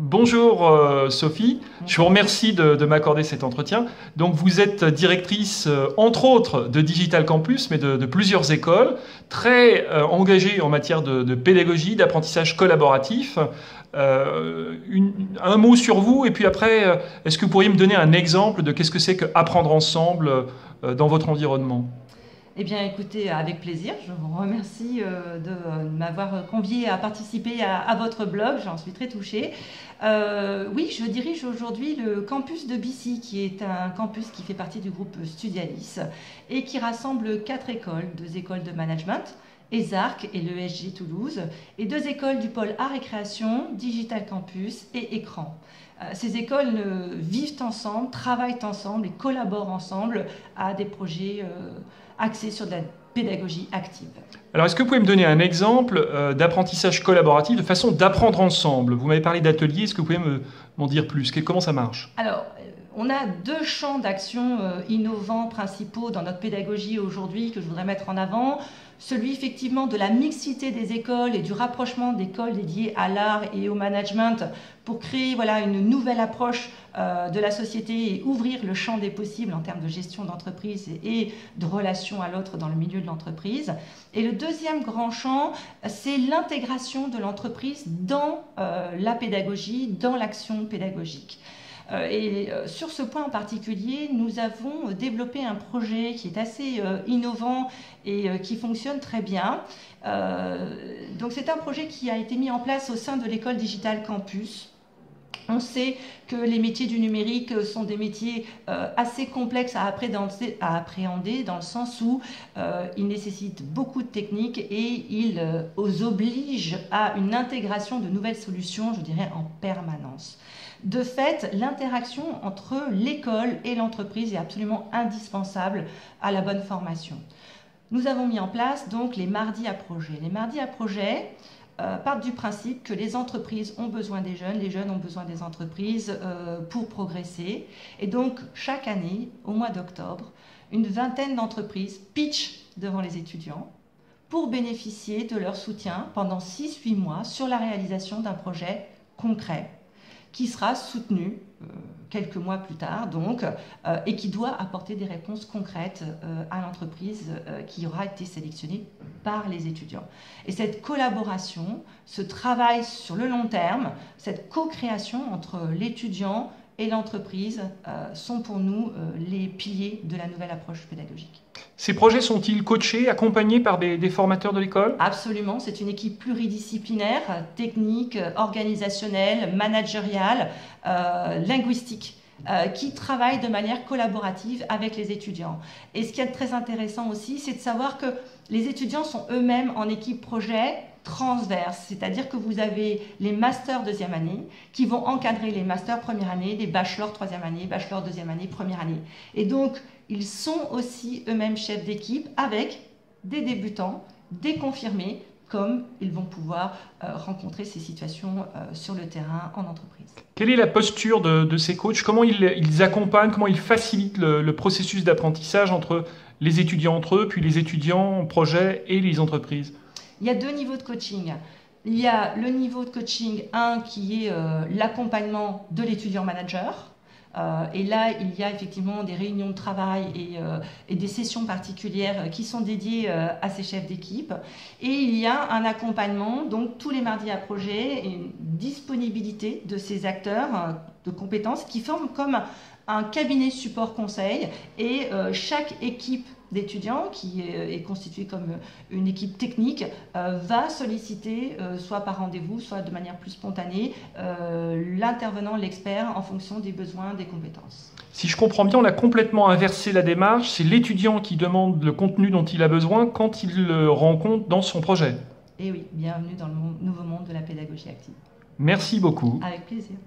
Bonjour Sophie, je vous remercie de m'accorder cet entretien. Donc vous êtes directrice entre autres de Digital Campus, mais de plusieurs écoles, très engagée en matière de pédagogie, d'apprentissage collaboratif. Un mot sur vous et puis après, est-ce que vous pourriez me donner un exemple de qu'est-ce que c'est qu'apprendre ensemble dans votre environnement ? Eh bien, écoutez, avec plaisir. Je vous remercie de m'avoir convié à participer à votre blog. J'en suis très touchée. Oui, je dirige aujourd'hui le campus de Bissy, qui est un campus qui fait partie du groupe Studialis et qui rassemble 4 écoles, 2 écoles de management, ESARC et l'ESG Toulouse, et 2 écoles du pôle Art et Création, Digital Campus et Écran. Ces écoles vivent ensemble, travaillent ensemble et collaborent ensemble à des projets axés sur de la pédagogie active. Alors, est-ce que vous pouvez me donner un exemple d'apprentissage collaboratif, de façon d'apprendre ensemble? Vous m'avez parlé d'ateliers, est-ce que vous pouvez m'en dire plus? Comment ça marche? Alors, on a 2 champs d'action innovants principaux dans notre pédagogie aujourd'hui que je voudrais mettre en avant. Celui effectivement de la mixité des écoles et du rapprochement d'écoles dédiées à l'art et au management pour créer une nouvelle approche de la société et ouvrir le champ des possibles en termes de gestion d'entreprise et de relation à l'autre dans le milieu de l'entreprise. Et le deuxième grand champ, c'est l'intégration de l'entreprise dans la pédagogie, dans l'action pédagogique. Et sur ce point en particulier, nous avons développé un projet qui est assez innovant et qui fonctionne très bien. Donc c'est un projet qui a été mis en place au sein de l'école Digital Campus. On sait que les métiers du numérique sont des métiers assez complexes à appréhender dans le sens où ils nécessitent beaucoup de techniques et ils obligent à une intégration de nouvelles solutions, je dirais, en permanence. De fait, l'interaction entre l'école et l'entreprise est absolument indispensable à la bonne formation. Nous avons mis en place donc les mardis à projet. Les mardis à projet partent du principe que les entreprises ont besoin des jeunes, les jeunes ont besoin des entreprises pour progresser. Et donc, chaque année, au mois d'octobre, une vingtaine d'entreprises pitchent devant les étudiants pour bénéficier de leur soutien pendant 6-8 mois sur la réalisation d'un projet concret qui sera soutenu quelques mois plus tard, donc, et qui doit apporter des réponses concrètes à l'entreprise qui aura été sélectionnée par les étudiants. Et cette collaboration, ce travail sur le long terme, cette co-création entre l'étudiant et l'entreprise sont pour nous les piliers de la nouvelle approche pédagogique. Ces projets sont-ils coachés, accompagnés par des formateurs de l'école? Absolument, c'est une équipe pluridisciplinaire, technique, organisationnelle, managériale, linguistique, qui travaille de manière collaborative avec les étudiants. Et ce qui est très intéressant aussi, c'est de savoir que les étudiants sont eux-mêmes en équipe projet transverse, c'est-à-dire que vous avez les masters deuxième année qui vont encadrer les masters première année, les bachelors troisième année, bachelors deuxième année, première année. Et donc, ils sont aussi eux-mêmes chefs d'équipe avec des débutants, des confirmés, comme ils vont pouvoir rencontrer ces situations sur le terrain en entreprise. Quelle est la posture de ces coachs? Comment ils accompagnent, comment ils facilitent le processus d'apprentissage entre les étudiants entre eux, puis les étudiants en projet et les entreprises? Il y a 2 niveaux de coaching. Il y a le niveau de coaching 1 qui est l'accompagnement de l'étudiant manager. Et là, il y a effectivement des réunions de travail et des sessions particulières qui sont dédiées à ces chefs d'équipe. Et il y a un accompagnement, donc tous les mardis à projet, et une disponibilité de ces acteurs de compétences qui forment comme un cabinet support conseil. Et chaque équipe d'étudiants, qui est constituée comme une équipe technique, va solliciter, soit par rendez-vous, soit de manière plus spontanée, l'intervenant, l'expert, en fonction des besoins, des compétences. Si je comprends bien, on a complètement inversé la démarche. C'est l'étudiant qui demande le contenu dont il a besoin quand il le rencontre dans son projet. Et oui, bienvenue dans le nouveau monde de la pédagogie active. Merci beaucoup. Avec plaisir.